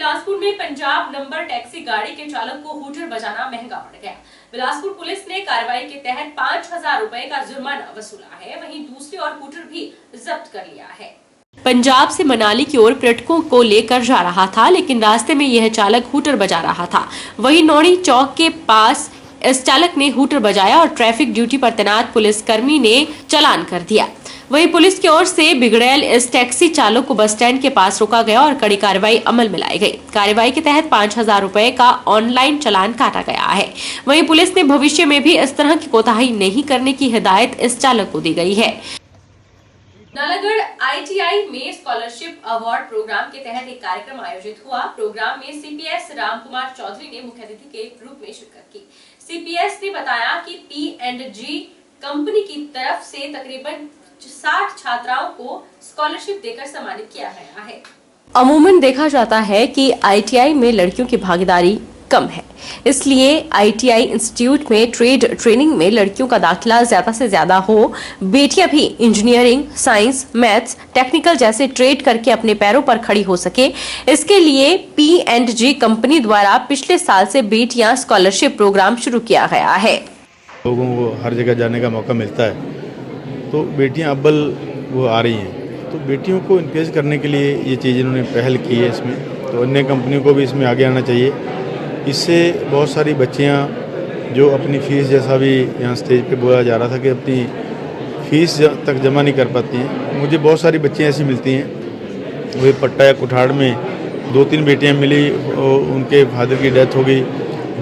बिलासपुर में Punjab number taxi गाड़ी के चालक को हूटर बजाना महंगा पड़ गया। बिलासपुर पुलिस ने कार्रवाई के तहत 5,000 रुपए का जुर्माना वसूला है। वहीं दूसरी ओर हूटर भी जब्त कर लिया है। पंजाब से मनाली की ओर पर्यटकों को लेकर जा रहा था, लेकिन रास्ते में यह चालक हूटर बजा रहा था। वहीं नौड़ी चौक के पास इस चालक ने हूटर बजाया और ट्रैफिक ड्यूटी पर तैनात पुलिसकर्मी ने चालान कर दिया। वहीं पुलिस की ओर से बिगड़ैल इस टैक्सी चालक को बस स्टैंड के पास रोका गया और कड़ी कार्रवाई अमल में लाई गई। कार्रवाई के तहत 5,000 रुपए का ऑनलाइन चालान काटा गया है। वहीं पुलिस ने भविष्य में भी इस तरह की कोताही नहीं करने की हिदायत इस चालक को दी गई है। नालागढ़ ITI में स्कॉलरशिप अवार्ड प्रोग्राम के तहत एक कार्यक्रम आयोजित हुआ। प्रोग्राम में CPS रामकुमार चौधरी ने मुख्य अतिथि के रूप में शिरकत की। CPS ने बताया कि P&G कंपनी की तरफ से तकरीबन 60 छात्राओं को स्कॉलरशिप देकर सम्मानित किया गया है। अमूमन देखा जाता है कि ITI में लड़कियों की भागीदारी कम है, इसलिए ITI इंस्टीट्यूट में ट्रेड ट्रेनिंग में लड़कियों का दाखिला ज्यादा से ज्यादा हो। बेटियां भी इंजीनियरिंग, साइंस, मैथ्स, टेक्निकल जैसे ट्रेड करके अपने पैरों पर खड़ी हो सके, इसके लिए P&G कंपनी द्वारा पिछले साल से बेटियां स्कॉलरशिप प्रोग्राम शुरू किया गया है। लोगों को हर जगह जाने का मौका मिलता है, तो बेटियां अव्वल वो आ रही हैं, तो बेटियों को इनक्रेज करने के लिए ये चीज़ इन्होंने पहल की है इसमें। तो अन्य कंपनियों को भी इसमें आगे आना चाहिए। इससे बहुत सारी बच्चियां जो अपनी फ़ीस, जैसा भी यहाँ स्टेज पे बोला जा रहा था कि अपनी फ़ीस तक जमा नहीं कर पाती हैं, मुझे बहुत सारी बच्चियां ऐसी मिलती हैं। वे पट्टा या कुठाड़ में 2-3 बेटियाँ मिली, उनके फादर की डेथ हो गई,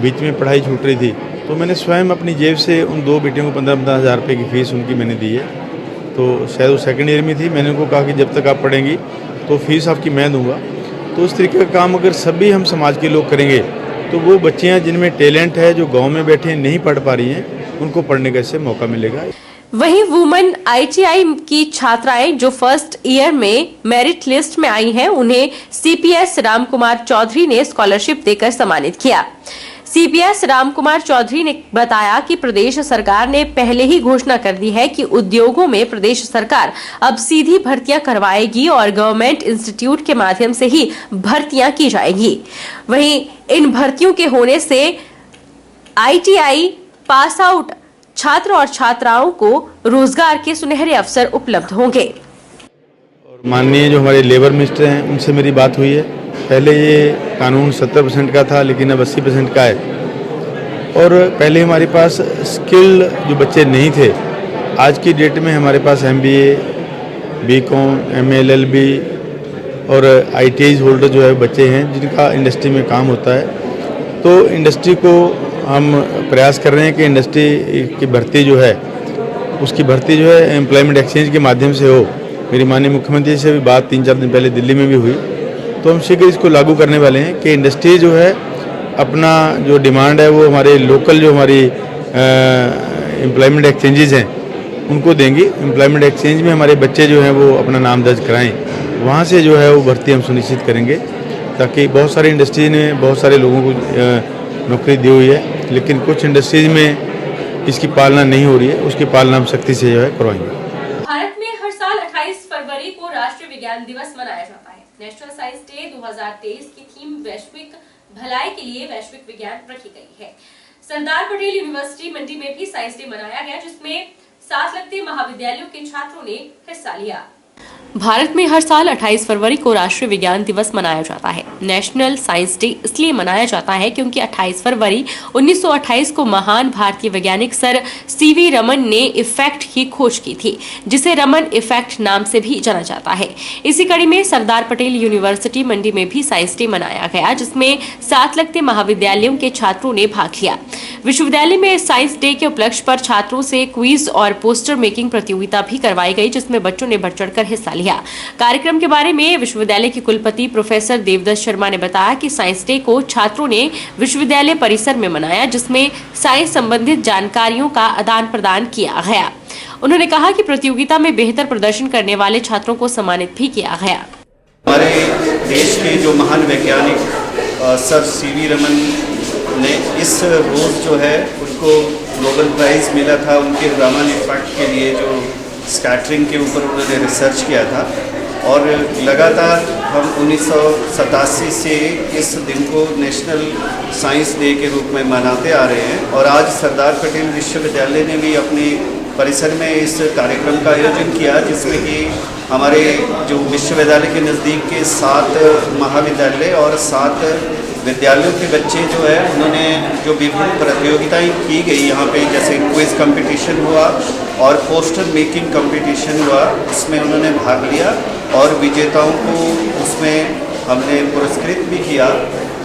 बीच में पढ़ाई छूट रही थी, तो मैंने स्वयं अपनी जेब से उन 2 बेटियों को 15-15 हज़ार रुपये की फ़ीस उनकी मैंने दी है। तो शायद वो सेकंड ईयर में थी, मैंने उनको कहा कि जब तक आप पढ़ेंगी तो फ़ीस आपकी मैं दूंगा। तो उस तरीके का काम अगर सभी हम समाज के लोग करेंगे तो वो बच्चियां जिनमें टैलेंट है, जो गांव में बैठे नहीं पढ़ पा रही हैं, उनको पढ़ने का इससे मौका मिलेगा। वहीं वुमेन ITI की छात्राएं जो फर्स्ट ईयर में मेरिट लिस्ट में आई हैं, उन्हें CPS रामकुमार चौधरी ने स्कॉलरशिप देकर सम्मानित किया। CPS रामकुमार चौधरी ने बताया कि प्रदेश सरकार ने पहले ही घोषणा कर दी है कि उद्योगों में प्रदेश सरकार अब सीधी भर्तियां करवाएगी और गवर्नमेंट इंस्टीट्यूट के माध्यम से ही भर्तियां की जाएगी। वहीं इन भर्तियों के होने से ITI पास आउट छात्र और छात्राओं को रोजगार के सुनहरे अवसर उपलब्ध होंगे। और माननीय जो हमारे लेबर मिनिस्टर हैं, उनसे मेरी बात हुई है। पहले ये कानून 70% का था, लेकिन अब 80% का है। और पहले हमारे पास स्किल्ड जो बच्चे नहीं थे, आज की डेट में हमारे पास MBA, BCom, MA, LLB और ITI होल्डर जो है बच्चे हैं, जिनका इंडस्ट्री में काम होता है। तो इंडस्ट्री को हम प्रयास कर रहे हैं कि इंडस्ट्री की भर्ती जो है, उसकी भर्ती जो है एम्प्लॉयमेंट एक्सचेंज के माध्यम से हो। मेरी माननीय मुख्यमंत्री से भी बात 3-4 दिन पहले दिल्ली में भी हुई, तो हम शीघ्र इसको लागू करने वाले हैं कि इंडस्ट्री जो है अपना जो डिमांड है वो हमारे लोकल जो हमारी एम्प्लॉयमेंट एक्सचेंजेस हैं उनको देंगी। एम्प्लॉयमेंट एक्सचेंज में हमारे बच्चे जो हैं वो अपना नाम दर्ज कराएं, वहाँ से जो है वो भर्ती हम सुनिश्चित करेंगे, ताकि बहुत सारी इंडस्ट्री ने बहुत सारे लोगों को नौकरी दी हुई है, लेकिन कुछ इंडस्ट्रीज में इसकी पालना नहीं हो रही है, उसकी पालना हम सख्ती से जो है करवाएंगे। भारत में हर साल 28 फरवरी को राष्ट्रीय विज्ञान दिवस मनाया जाता है। नेशनल साइंस डे 2023 की थीम वैश्विक भलाई के लिए वैश्विक विज्ञान रखी गई है। सरदार पटेल यूनिवर्सिटी मंडी में भी साइंस डे मनाया गया, जिसमें 7 लगते महाविद्यालयों के छात्रों ने हिस्सा लिया। भारत में हर साल 28 फरवरी को राष्ट्रीय विज्ञान दिवस मनाया जाता है। नेशनल साइंस डे इसलिए मनाया जाता है क्योंकि 28 फरवरी 1928 को महान भारतीय वैज्ञानिक सर CV रमन ने इफेक्ट की खोज की थी, जिसे रमन इफेक्ट नाम से भी जाना जाता है। इसी कड़ी में सरदार पटेल यूनिवर्सिटी मंडी में भी साइंस डे मनाया गया, जिसमें 7 लगते महाविद्यालयों के छात्रों ने भाग लिया। विश्वविद्यालय में साइंस डे के उपलक्ष्य पर छात्रों से क्विज और पोस्टर मेकिंग प्रतियोगिता भी करवाई गई, जिसमें बच्चों ने बढ़ चढ़कर हिस्सा लिया। कार्यक्रम के बारे में विश्वविद्यालय के कुलपति प्रोफेसर देवदत्त शर्मा ने बताया कि साइंस डे को छात्रों ने विश्वविद्यालय परिसर में मनाया, जिसमें साइंस संबंधित जानकारियों का आदान प्रदान किया गया। उन्होंने कहा कि प्रतियोगिता में बेहतर प्रदर्शन करने वाले छात्रों को सम्मानित भी किया गया। हमारे देश के जो महान वैज्ञानिक सर CV रमन ने इस रोज़ जो है उनको नोबेल प्राइज़ मिला था उनके रमन इफेक्ट के लिए, जो स्कैटरिंग के ऊपर उन्होंने रिसर्च किया था। और लगातार हम 1987 से इस दिन को नेशनल साइंस डे के रूप में मनाते आ रहे हैं। और आज सरदार पटेल विश्वविद्यालय ने भी अपने परिसर में इस कार्यक्रम का आयोजन किया, जिसमें कि हमारे जो विश्वविद्यालय के नज़दीक के 7 महाविद्यालय और 7 विद्यालयों के बच्चे जो है उन्होंने जो विभिन्न प्रतियोगिताएं की गई यहाँ पे, जैसे क्विज़ कंपटीशन हुआ और पोस्टर मेकिंग कंपटीशन हुआ, उसमें उन्होंने भाग लिया और विजेताओं को उसमें हमने पुरस्कृत भी किया।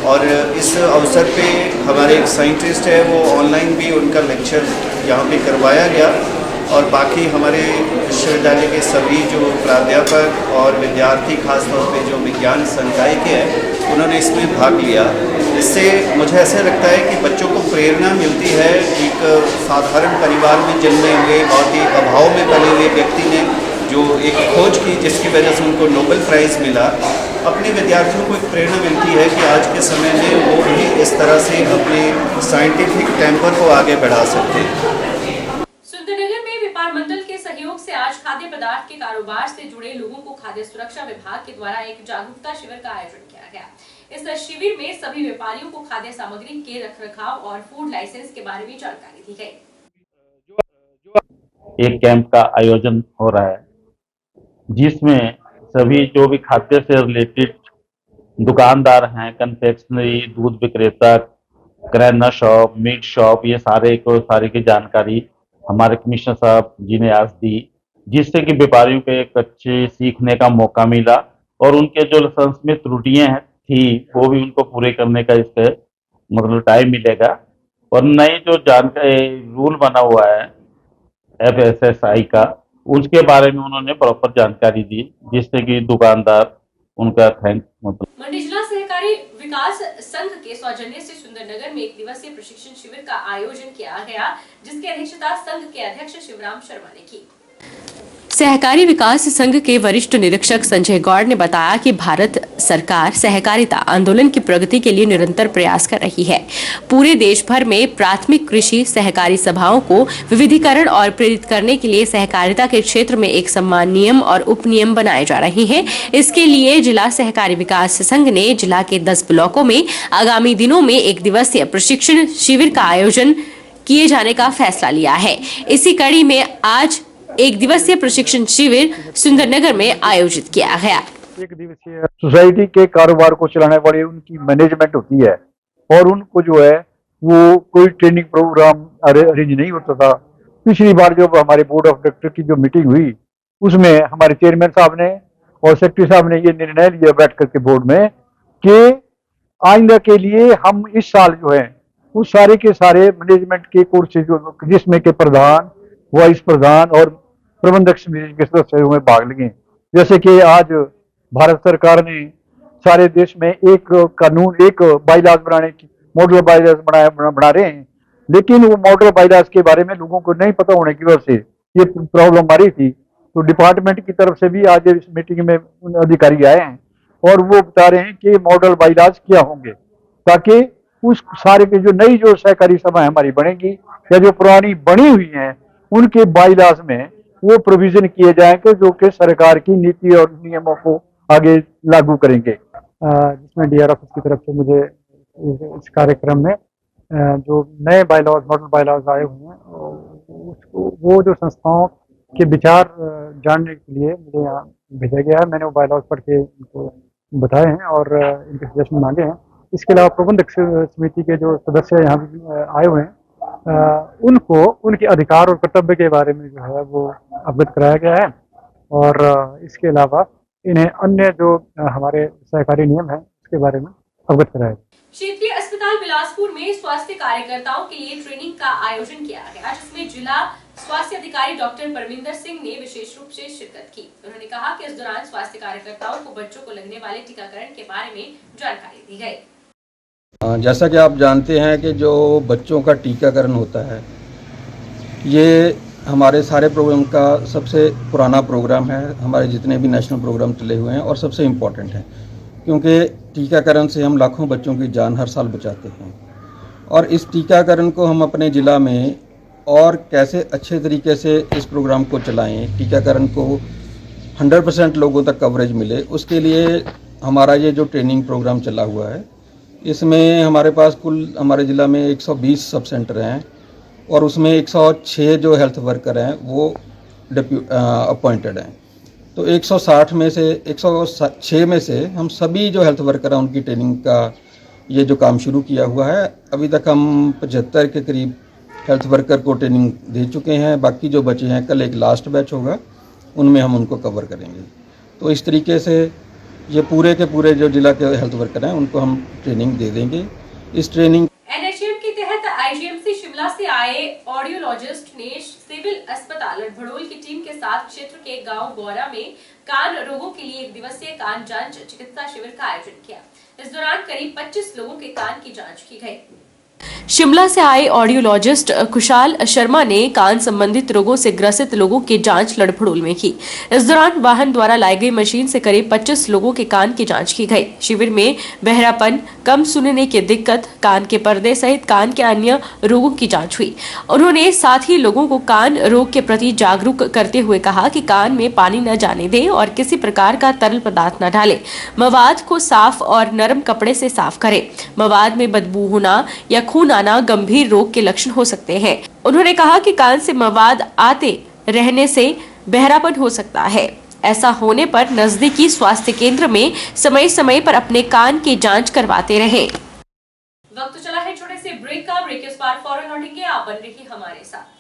और इस अवसर पे हमारे एक साइंटिस्ट है, वो ऑनलाइन भी उनका लेक्चर यहाँ पे करवाया गया और बाकी हमारे विश्वविद्यालय के सभी जो प्राध्यापक और विद्यार्थी, खासतौर पे जो विज्ञान संकाय के हैं, उन्होंने इसमें भाग लिया। इससे मुझे ऐसा लगता है कि बच्चों को प्रेरणा मिलती है। एक साधारण परिवार में जन्मे हुए, बहुत ही अभाव में पले हुए व्यक्ति ने जो एक खोज की जिसकी वजह से उनको नोबेल प्राइज़ मिला, अपने विद्यार्थियों को एक प्रेरणा मिलती है कि आज के समय में वो भी इस तरह से अपने साइंटिफिक टेम्पर को आगे बढ़ा सकते हैं। सुंदरनगर में व्यापार मंडल के सहयोग से आज खाद्य पदार्थ के कारोबार से जुड़े लोगों को खाद्य सुरक्षा विभाग के द्वारा एक जागरूकता शिविर का आयोजन किया गया। इस शिविर में सभी व्यापारियों को खाद्य सामग्री के रखरखाव और फूड लाइसेंस के बारे में जानकारी दी गई। एक कैंप का आयोजन हो रहा है जिसमें सभी जो भी खाद्य से रिलेटेड दुकानदार हैं, कन्फेक्शनरी, दूध विक्रेता, किराना शॉप, मीट शॉप, ये सारे की जानकारी हमारे कमिश्नर साहब जी ने आज दी, जिससे कि व्यापारियों को एक अच्छे सीखने का मौका मिला और उनके जो लाइसेंस में त्रुटियां थी वो भी उनको पूरे करने का इससे मतलब टाइम मिलेगा। और नई जो जानकारी रूल बना हुआ है FSSAI का, उसके बारे में उन्होंने प्रॉपर जानकारी दी, जिससे कि दुकानदार उनका थैंक मतलब। मंडी जिला सहकारी विकास संघ के सौजन्य से सुंदरनगर में 1 दिवसीय प्रशिक्षण शिविर का आयोजन किया गया, जिसकी अध्यक्षता संघ के अध्यक्ष शिवराम शर्मा ने की। सहकारी विकास संघ के वरिष्ठ निरीक्षक संजय गौड़ ने बताया कि भारत सरकार सहकारिता आंदोलन की प्रगति के लिए निरंतर प्रयास कर रही है। पूरे देश भर में प्राथमिक कृषि सहकारी सभाओं को विविधीकरण और प्रेरित करने के लिए सहकारिता के क्षेत्र में एक समान नियम और उप नियम बनाए जा रहे हैं। इसके लिए जिला सहकारी विकास संघ ने जिला के 10 ब्लॉकों में आगामी दिनों में 1 दिवसीय प्रशिक्षण शिविर का आयोजन किए जाने का फैसला लिया है। इसी कड़ी में आज 1 दिवसीय प्रशिक्षण शिविर सुंदरनगर में आयोजित किया गया। 1 दिवसीय सोसाइटी के कारोबार को चलाने वाली उनकी मैनेजमेंट होती है और उनको जो है वो कोई ट्रेनिंग प्रोग्राम अरेंज नहीं होता था। पिछली बार जब हमारे बोर्ड ऑफ डायरेक्टर की जो मीटिंग हुई उसमें हमारे चेयरमैन साहब ने और सेक्रेटरी साहब ने ये निर्णय लिया बैठ करके बोर्ड में कि आइंदा के लिए हम इस साल जो है उस सारे के सारे मैनेजमेंट के कोर्सेज जिसमें के प्रधान, वाइस प्रधान और प्रबंधक समिति के सदस्यों में भाग लेंगे। जैसे कि आज भारत सरकार ने सारे देश में एक कानून, एक बाईलॉज बनाने की मॉडल बाईलॉज बना रहे हैं, लेकिन वो मॉडल बाईलॉज के बारे में लोगों को नहीं पता होने की वजह से ये प्रॉब्लम आ रही थी। तो डिपार्टमेंट की तरफ से भी आज इस मीटिंग में अधिकारी आए हैं और वो बता रहे हैं कि मॉडल बाईलॉज क्या होंगे, ताकि उस सारे के जो नई जो सहकारी सभा हमारी बनेगी या जो पुरानी बनी हुई हैं उनके बाईलॉज में वो प्रोविजन किए जाएंगे जो कि सरकार की नीति और नियमों को आगे लागू करेंगे। जिसमें डीआर ऑफिस की तरफ से मुझे इस कार्यक्रम में जो नए बाईलॉज, मॉडल बाईलॉज आए हुए हैं वो जो संस्थाओं के विचार जानने के लिए मुझे यहाँ भेजा गया है। मैंने वो बाईलॉज पढ़ के उनको बताए हैं और इनके सजेशन मांगे हैं। इसके अलावा प्रबंधक समिति के जो सदस्य यहाँ भी आए हुए हैं उनको उनके अधिकार और कर्तव्य के बारे में जो है वो अवगत कराया गया है और इसके अलावा इन्हें अन्य जो हमारे सहकारी नियम हैं उसके बारे में अवगत कराया गया। क्षेत्रीय अस्पताल बिलासपुर में स्वास्थ्य कार्यकर्ताओं के लिए ट्रेनिंग का आयोजन किया गया, जिसमें जिला स्वास्थ्य अधिकारी डॉक्टर परमिंदर सिंह ने विशेष रूप से शिरकत की। उन्होंने कहा कि इस दौरान स्वास्थ्य कार्यकर्ताओं को बच्चों को लगने वाले टीकाकरण के बारे में जानकारी दी गई। जैसा कि आप जानते हैं कि जो बच्चों का टीकाकरण होता है ये हमारे सारे प्रोग्राम का सबसे पुराना प्रोग्राम है। हमारे जितने भी नेशनल प्रोग्राम चले हुए हैं और सबसे इम्पॉर्टेंट है, क्योंकि टीकाकरण से हम लाखों बच्चों की जान हर साल बचाते हैं। और इस टीकाकरण को हम अपने ज़िला में और कैसे अच्छे तरीके से इस प्रोग्राम को चलाएं, टीकाकरण को 100% लोगों तक कवरेज मिले, उसके लिए हमारा ये जो ट्रेनिंग प्रोग्राम चला हुआ है, इसमें हमारे पास कुल हमारे ज़िला में 120 सब सेंटर हैं और उसमें 106 जो हेल्थ वर्कर हैं वो अपॉइंटेड हैं। तो 160 में से 106 में से हम सभी जो हेल्थ वर्कर हैं उनकी ट्रेनिंग का ये जो काम शुरू किया हुआ है। अभी तक हम 75 के करीब हेल्थ वर्कर को ट्रेनिंग दे चुके हैं। बाकी जो बचे हैं, कल एक लास्ट बैच होगा, उनमें हम उनको कवर करेंगे। तो इस तरीके से ये पूरे के पूरे जो जिला के हेल्थ वर्कर हैं उनको हम ट्रेनिंग दे देंगे। इस ट्रेनिंग एनएचएम के तहत आईजीएमसी शिमला से आए ऑडियोलॉजिस्ट ने सिविल अस्पताल भड़ोल की टीम के साथ क्षेत्र के गांव गौरा में कान रोगों के लिए 1 दिवसीय कान जांच चिकित्सा शिविर का आयोजन किया। इस दौरान करीब 25 लोगों के कान की जांच की गई। शिमला से आए ऑडियोलॉजिस्ट कुशाल शर्मा ने कान संबंधित रोगों से ग्रसित लोगों की जांच लड़भड़ोल में की। इस दौरान वाहन द्वारा लाई गई मशीन से करीब 25 लोगों के कान की जांच की गई। शिविर में बहरापन, कम सुनने की दिक्कत, कान के पर्दे सहित कान के अन्य रोगों की जांच हुई। उन्होंने साथ ही लोगों को कान रोग के प्रति जागरूक करते हुए कहा कि कान में पानी न जाने दें और किसी प्रकार का तरल पदार्थ न डालें। मवाद को साफ और नरम कपड़े से साफ करें। मवाद में बदबू होना या खून आना गंभीर रोग के लक्षण हो सकते हैं। उन्होंने कहा कि कान से मवाद आते रहने से बहरापन हो सकता है। ऐसा होने पर नजदीकी स्वास्थ्य केंद्र में समय समय पर अपने कान की जांच करवाते रहें। वक्त चला है छोटे से ब्रेक का। ब्रेक के बाद फौरन लौटेंगे। आप बन रही हमारे साथ।